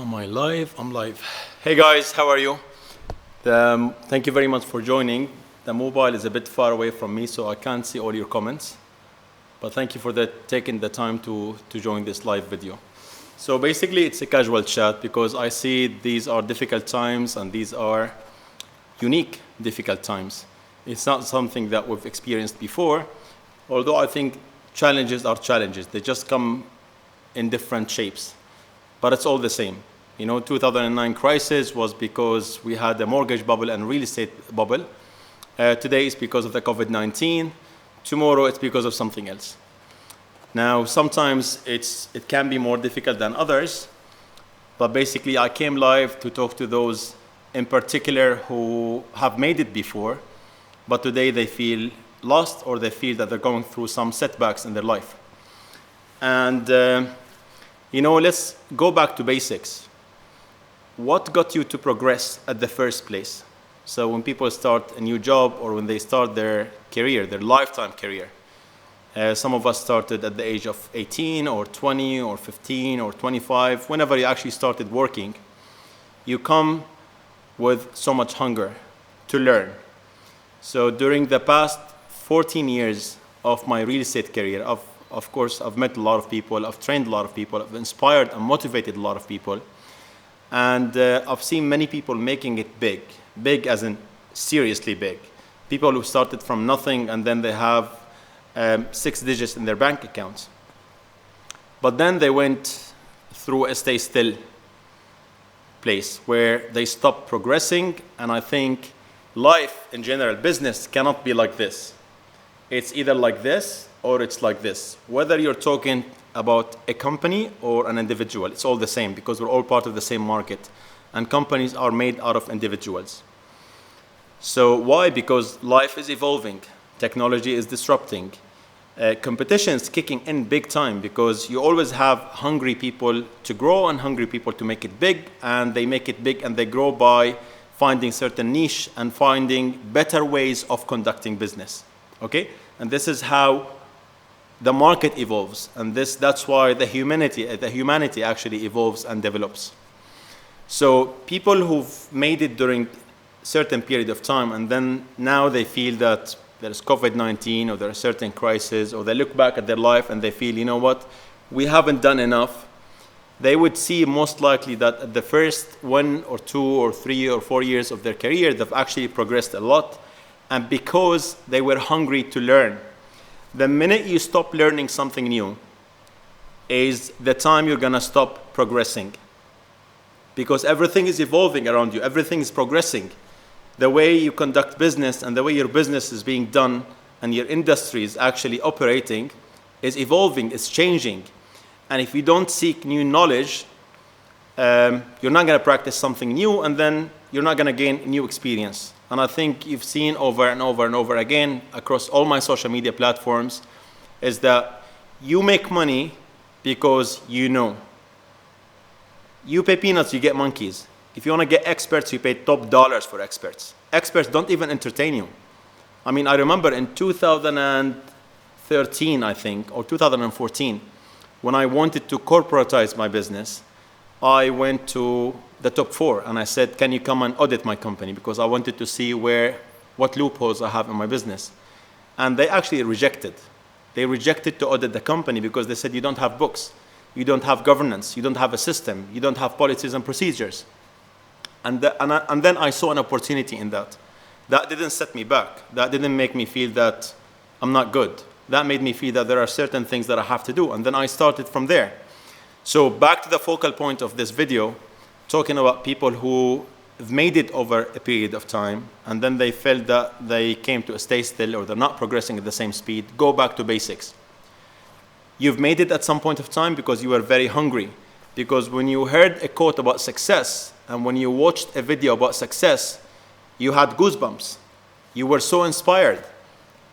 Am I live? I'm live. Hey guys, how are you? Thank you very much for joining. The mobile is a bit far away from me, so I can't see all your comments. But thank you for taking the time to join this live video. So basically, it's a casual chat because I see these are difficult times and these are unique difficult times. It's not something that we've experienced before, although I think challenges are challenges. They just come in different shapes. But it's all the same. 2009 crisis was because we had a mortgage bubble and real estate bubble. Today it's because of the COVID-19. Tomorrow it's because of something else. Now, sometimes it can be more difficult than others, but basically I came live to talk to those in particular who have made it before, but today they feel lost or they feel that they're going through some setbacks in their life. And let's go back to basics. What got you to progress at the first place? So when people start a new job or when they start their career, their lifetime career, some of us started at the age of 18 or 20 or 15 or 25. Whenever you actually started working, you come with so much hunger to learn. So during the past 14 years of my real estate career, of course, I've met a lot of people, I've trained a lot of people, I've inspired and motivated a lot of people. And I've seen many people making it big. Big as in seriously big. People who started from nothing and then they have 6 digits in their bank accounts. But then they went through a stay still place where they stopped progressing. And I think life in general, business cannot be like this. It's either like this or it's like this. Whether you're talking about a company or an individual, it's all the same because we're all part of the same market. And companies are made out of individuals. So why? Because life is evolving. Technology is disrupting. Competition is kicking in big time because you always have hungry people to grow and hungry people to make it big. And they make it big and they grow by finding certain niche and finding better ways of conducting business. Okay? And this is how the market evolves, and that's why the humanity actually evolves and develops. So people who've made it during a certain period of time, and then now they feel that there's COVID-19 or there's a certain crisis, or they look back at their life and they feel, you know what, we haven't done enough. They would see most likely that at the first 1 or 2 or 3 or 4 years of their career, they've actually progressed a lot, and because they were hungry to learn. The minute you stop learning something new is the time you're going to stop progressing. Because everything is evolving around you. Everything is progressing. The way you conduct business and the way your business is being done and your industry is actually operating is evolving, is changing. And if you don't seek new knowledge, you're not going to practice something new, and then you're not going to gain new experience. And I think you've seen over and over and over again across all my social media platforms is that you make money because you know. You pay peanuts, you get monkeys. If you want to get experts, you pay top dollars for experts. Experts don't even entertain you. I mean, I remember in 2013, I think, or 2014, when I wanted to corporatize my business, I went to the top 4 and I said, can you come and audit my company? Because I wanted to see what loopholes I have in my business. And they actually rejected. They rejected to audit the company because they said, you don't have books, you don't have governance, you don't have a system, you don't have policies and procedures. And then I saw an opportunity in that. That didn't set me back. That didn't make me feel that I'm not good. That made me feel that there are certain things that I have to do. And then I started from there. So back to the focal point of this video, talking about people who have made it over a period of time, and then they felt that they came to a stay still or they're not progressing at the same speed. Go back to basics. You've made it at some point of time because you were very hungry. Because when you heard a quote about success, and when you watched a video about success, you had goosebumps. You were so inspired,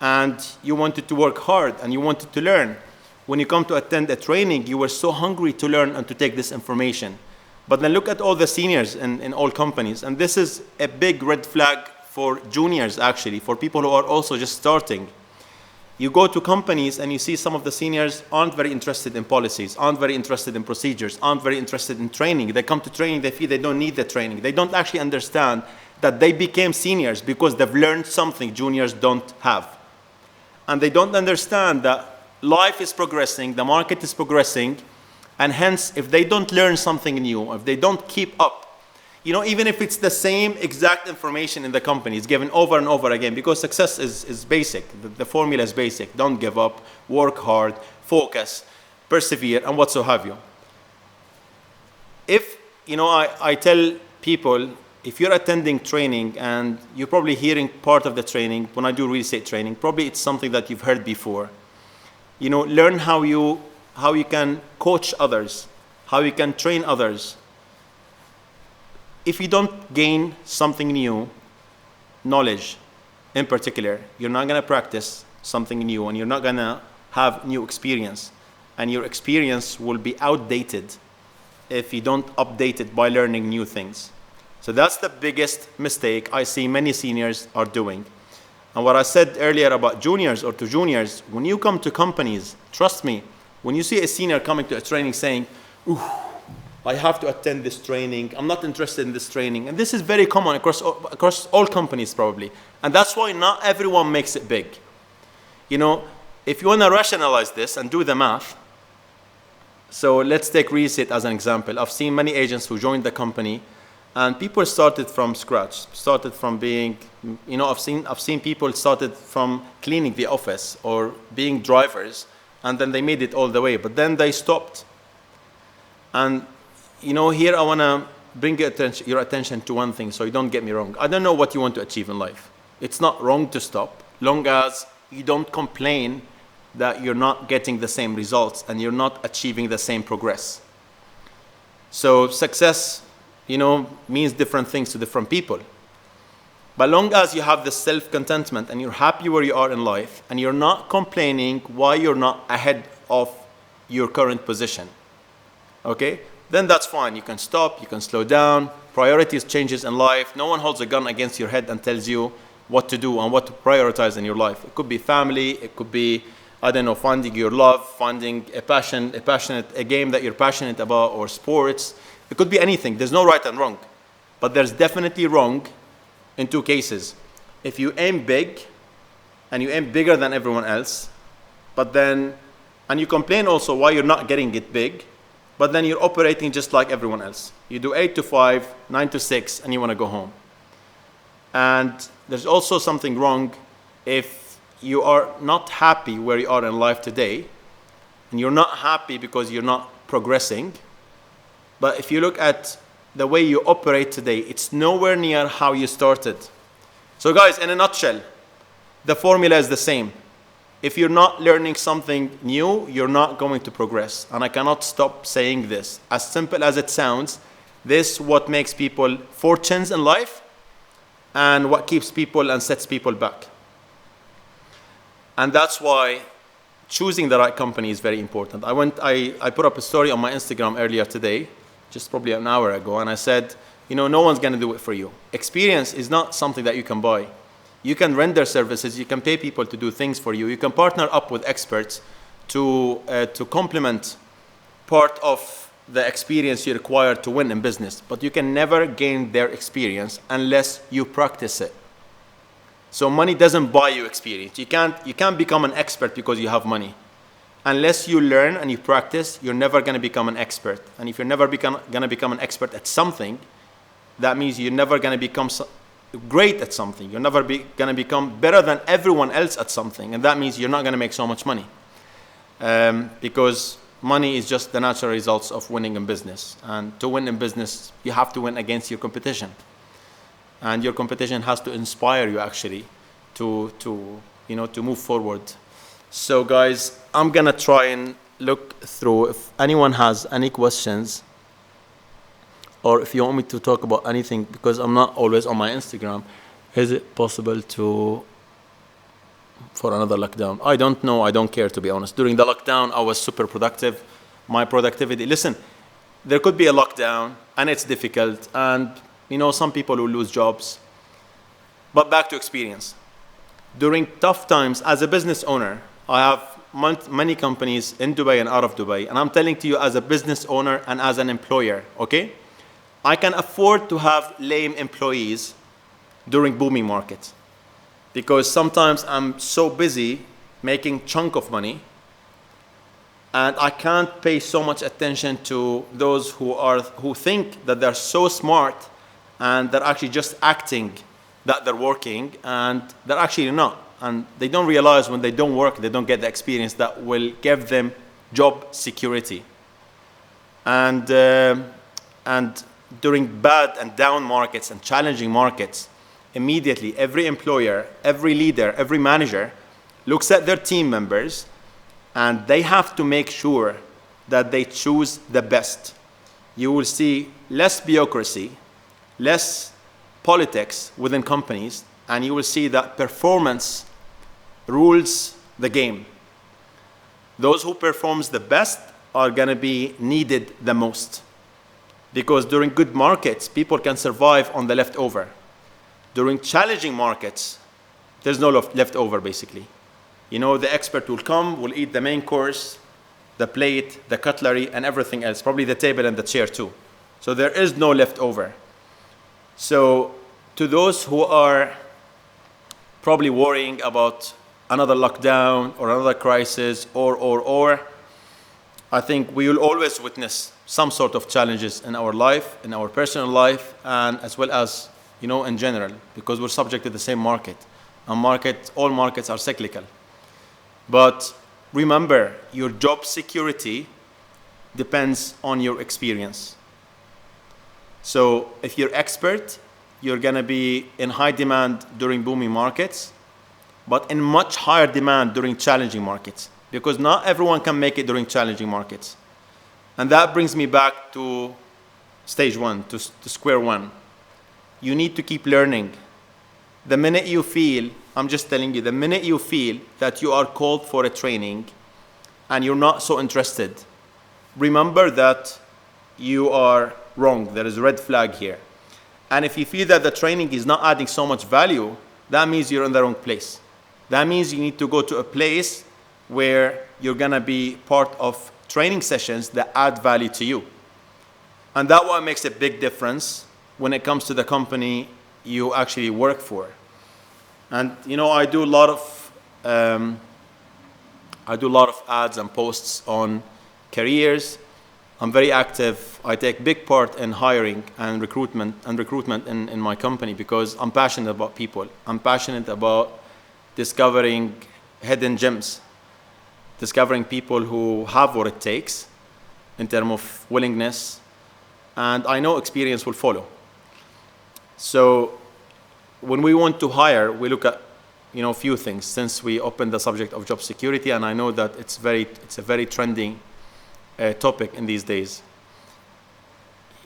and you wanted to work hard, and you wanted to learn. When you come to attend a training, you were so hungry to learn and to take this information. But then look at all the seniors in all companies. And this is a big red flag for juniors, actually, for people who are also just starting. You go to companies and you see some of the seniors aren't very interested in policies, aren't very interested in procedures, aren't very interested in training. They come to training, they feel they don't need the training. They don't actually understand that they became seniors because they've learned something juniors don't have. And they don't understand that life is progressing, the market is progressing, and hence, if they don't learn something new, if they don't keep up, even if it's the same exact information in the company, it's given over and over again, because success is basic. The formula is basic. Don't give up, work hard, focus, persevere, and what so have you. If, I tell people, if you're attending training and you're probably hearing part of the training, when I do real estate training, probably it's something that you've heard before. Learn how you can coach others, how you can train others. If you don't gain something new, knowledge in particular, you're not going to practice something new, and you're not going to have new experience. And your experience will be outdated if you don't update it by learning new things. So that's the biggest mistake I see many seniors are doing. And what I said earlier about juniors or to juniors, when you come to companies, trust me, when you see a senior coming to a training saying, "Ooh, I have to attend this training, I'm not interested in this training," and this is very common across all companies probably, and that's why not everyone makes it big. If you want to rationalize this and do the math, so let's take real estate as an example. I've seen many agents who joined the company, and people started from scratch, started from being, I've seen people started from cleaning the office or being drivers, and then they made it all the way, but then they stopped. And here I want to bring your attention to one thing, so you don't get me wrong. I don't know what you want to achieve in life. It's not wrong to stop, long as you don't complain that you're not getting the same results and you're not achieving the same progress. So success, means different things to different people. But long as you have the self-contentment and you're happy where you are in life and you're not complaining why you're not ahead of your current position, okay? Then that's fine. You can stop, you can slow down. Priorities changes in life. No one holds a gun against your head and tells you what to do and what to prioritize in your life. It could be family, it could be, finding your love, finding a game that you're passionate about, or sports. It could be anything. There's no right and wrong. But there's definitely wrong in two cases. If you aim big, and you aim bigger than everyone else, and you complain also why you're not getting it big, but then you're operating just like everyone else. You do 8 to 5, 9 to 6, and you want to go home. And there's also something wrong if you are not happy where you are in life today, and you're not happy because you're not progressing. But if you look at the way you operate today, it's nowhere near how you started. So guys, in a nutshell, the formula is the same. If you're not learning something new, you're not going to progress. And I cannot stop saying this. As simple as it sounds, this is what makes people fortunes in life and what keeps people and sets people back. And that's why choosing the right company is very important. I put up a story on my Instagram earlier today, just probably an hour ago, and I said, no one's going to do it for you. Experience is not something that you can buy. You can render services, you can pay people to do things for you, you can partner up with experts to complement part of the experience you require to win in business, but you can never gain their experience unless you practice it. So money doesn't buy you experience. You can't become an expert because you have money. Unless you learn and you practice, you're never going to become an expert. And if you're never going to become an expert at something, that means you're never going to become great at something. You're never going to become better than everyone else at something. And that means you're not going to make so much money. Because money is just the natural results of winning in business. And to win in business, you have to win against your competition. And your competition has to inspire you actually to move forward. So guys, I'm gonna try and look through if anyone has any questions, or if you want me to talk about anything, because I'm not always on my Instagram. Is it possible for another lockdown? I don't know, I don't care, to be honest. During the lockdown, I was super productive. My productivity, listen, there could be a lockdown and it's difficult, and some people will lose jobs. But back to experience. During tough times, as a business owner, I have many companies in Dubai and out of Dubai, and I'm telling to you as a business owner and as an employer, okay? I can afford to have lame employees during booming markets because sometimes I'm so busy making chunk of money and I can't pay so much attention to those who think that they're so smart and they're actually just acting that they're working and they're actually not. And they don't realize when they don't work, they don't get the experience that will give them job security. And during bad and down markets and challenging markets, immediately every employer, every leader, every manager looks at their team members and they have to make sure that they choose the best. You will see less bureaucracy, less politics within companies, and you will see that performance rules the game. Those who performs the best are going to be needed the most. Because during good markets, people can survive on the leftover. During challenging markets, there's no leftover basically. You know, the expert will come, will eat the main course, the plate, the cutlery, and everything else, probably the table and the chair too. So there is no leftover. So to those who are probably worrying about another lockdown or another crisis or, I think we will always witness some sort of challenges in our life, in our personal life, and as well as, you know, in general, because we're subject to the same market. All markets are cyclical. But remember, your job security depends on your experience. So if you're expert, you're going to be in high demand during booming markets, but in much higher demand during challenging markets, because not everyone can make it during challenging markets. And that brings me back to stage one, to square one. You need to keep learning. The minute you feel, I'm just telling you, the minute you feel that you are called for a training and you're not so interested, remember that you are wrong. There is a red flag here. And if you feel that the training is not adding so much value, that means you're in the wrong place. That means you need to go to a place where you're going to be part of training sessions that add value to you. And that one makes a big difference when it comes to the company you actually work for. And you know, I do a lot of ads and posts on careers. I'm very active. I take big part in hiring and recruitment in my company because I'm passionate about people. I'm passionate about discovering hidden gems, discovering people who have what it takes in terms of willingness, and I know experience will follow. So when we want to hire, we look at, you know, a few things, since we opened the subject of job security, and I know that it's a very trending topic in these days.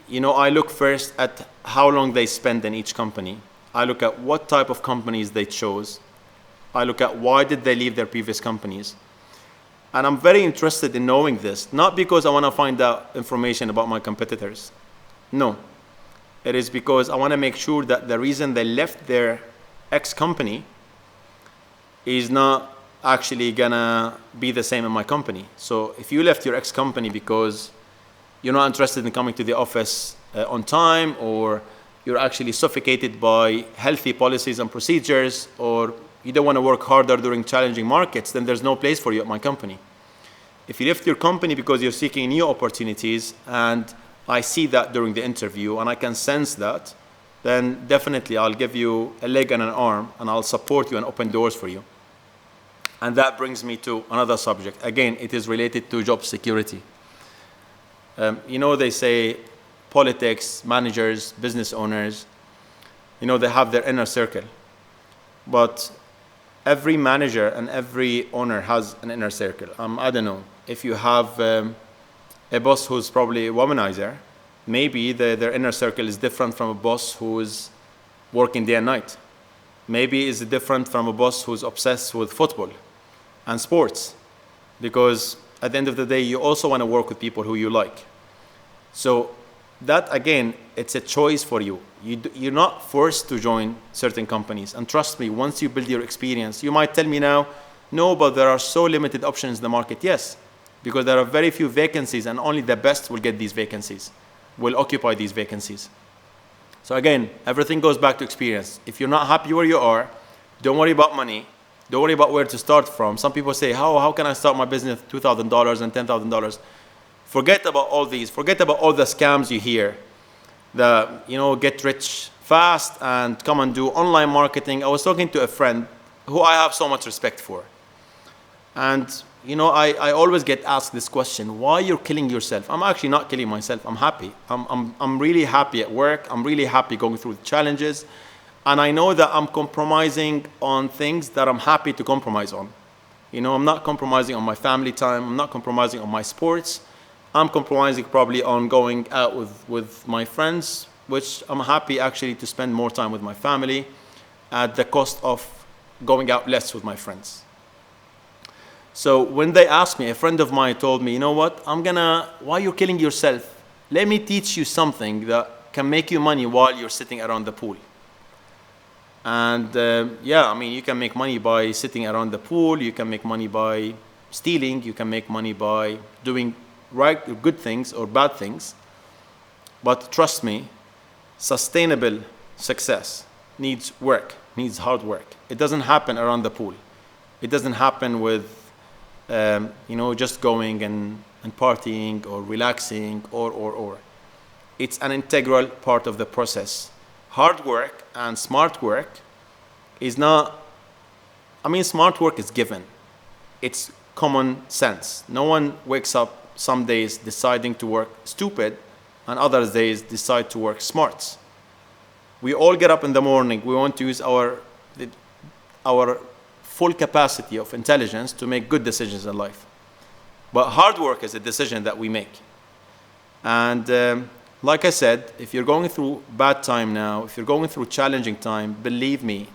You know, I look first at how long they spend in each company. I look at what type of companies they chose. I look at why did they leave their previous companies. And I'm very interested in knowing this, not because I want to find out information about my competitors. No. It is because I want to make sure that the reason they left their ex-company is not actually gonna be the same in my company. So if you left your ex-company because you're not interested in coming to the office on time, or you're actually suffocated by healthy policies and procedures, or you don't want to work harder during challenging markets, then there's no place for you at my company. If you left your company because you're seeking new opportunities, and I see that during the interview and I can sense that, then definitely I'll give you a leg and an arm and I'll support you and open doors for you. And that brings me to another subject. Again, it is related to job security. You know, they say politics, managers, business owners, you know, they have their inner circle. But every manager and every owner has an inner circle. I don't know, if you have a boss who's probably a womanizer, maybe their inner circle is different from a boss who's working day and night. Maybe it's different from a boss who's obsessed with football and sports, because at the end of the day, you also want to work with people who you like. So that, again, it's a choice for you. You're not forced to join certain companies. And trust me, once you build your experience, you might tell me now, No, but there are so limited options in the market. Yes, because there are very few vacancies and only the best will get these vacancies, will occupy these vacancies. So again, everything goes back to experience. If you're not happy where you are, don't worry about money. Don't worry about where to start from. Some people say, how can I start my business with $2,000 and $10,000? Forget about all these. Forget about all the scams you hear. Get rich fast and come and do online marketing. I was talking to a friend who I have so much respect for. And I always get asked this question, why you're killing yourself? I'm actually not killing myself. I'm happy. I'm really happy at work. I'm really happy going through the challenges. And I know that I'm compromising on things that I'm happy to compromise on. I'm not compromising on my family time. I'm not compromising on my sports. I'm compromising probably on going out with my friends, which I'm happy actually to spend more time with my family at the cost of going out less with my friends. So when they asked me, a friend of mine told me, you know what, why you're killing yourself? Let me teach you something that can make you money while you're sitting around the pool. And you can make money by sitting around the pool. You can make money by stealing. You can make money by doing good things or bad things. But trust me, sustainable success needs work, needs hard work. It doesn't happen around the pool. It doesn't happen with just going and partying or relaxing or. It's an integral part of the process. Hard work and smart work is not, smart work is given. It's common sense. No one wakes up some days deciding to work stupid and other days decide to work smart. We all get up in the morning. We want to use our full capacity of intelligence to make good decisions in life. But hard work is a decision that we make. And like I said, if you're going through bad time now, if you're going through challenging time, believe me,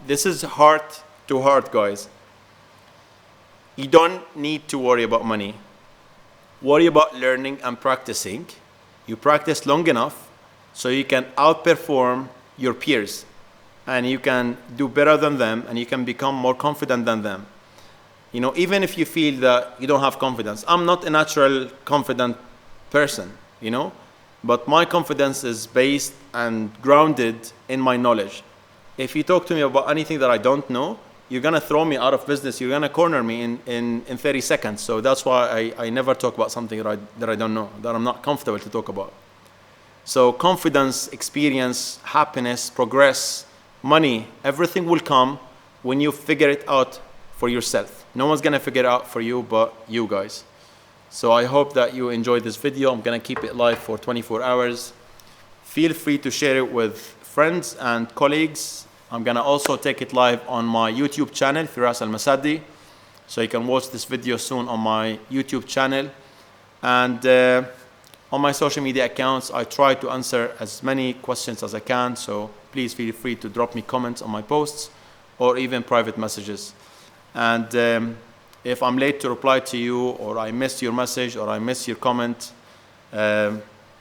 this is heart to heart, guys. You don't need to worry about money. Worry about learning and practicing. You practice long enough so you can outperform your peers and you can do better than them and you can become more confident than them. Even if you feel that you don't have confidence. I'm not a natural confident person, but my confidence is based and grounded in my knowledge. If you talk to me about anything that I don't know, you're going to throw me out of business. You're going to corner me in 30 seconds. So that's why I never talk about something that I don't know, that I'm not comfortable to talk about. So confidence, experience, happiness, progress, money, everything will come when you figure it out for yourself. No one's going to figure it out for you but you guys. So I hope that you enjoyed this video. I'm going to keep it live for 24 hours. Feel free to share it with friends and colleagues. I'm going to also take it live on my YouTube channel, Firas Al-Masadi. So you can watch this video soon on my YouTube channel. And on my social media accounts, I try to answer as many questions as I can. So please feel free to drop me comments on my posts or even private messages. And if I'm late to reply to you or I missed your message or I missed your comment,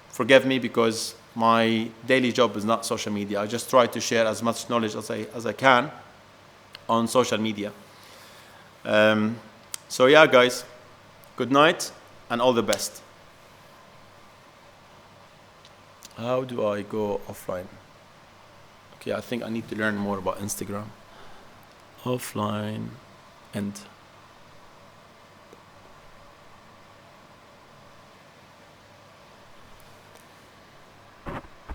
forgive me because my daily job is not social media. I just try to share as much knowledge as I can on social media. So yeah, guys, good night and all the best. How do I go offline? Okay, I think I need to learn more about Instagram. Offline and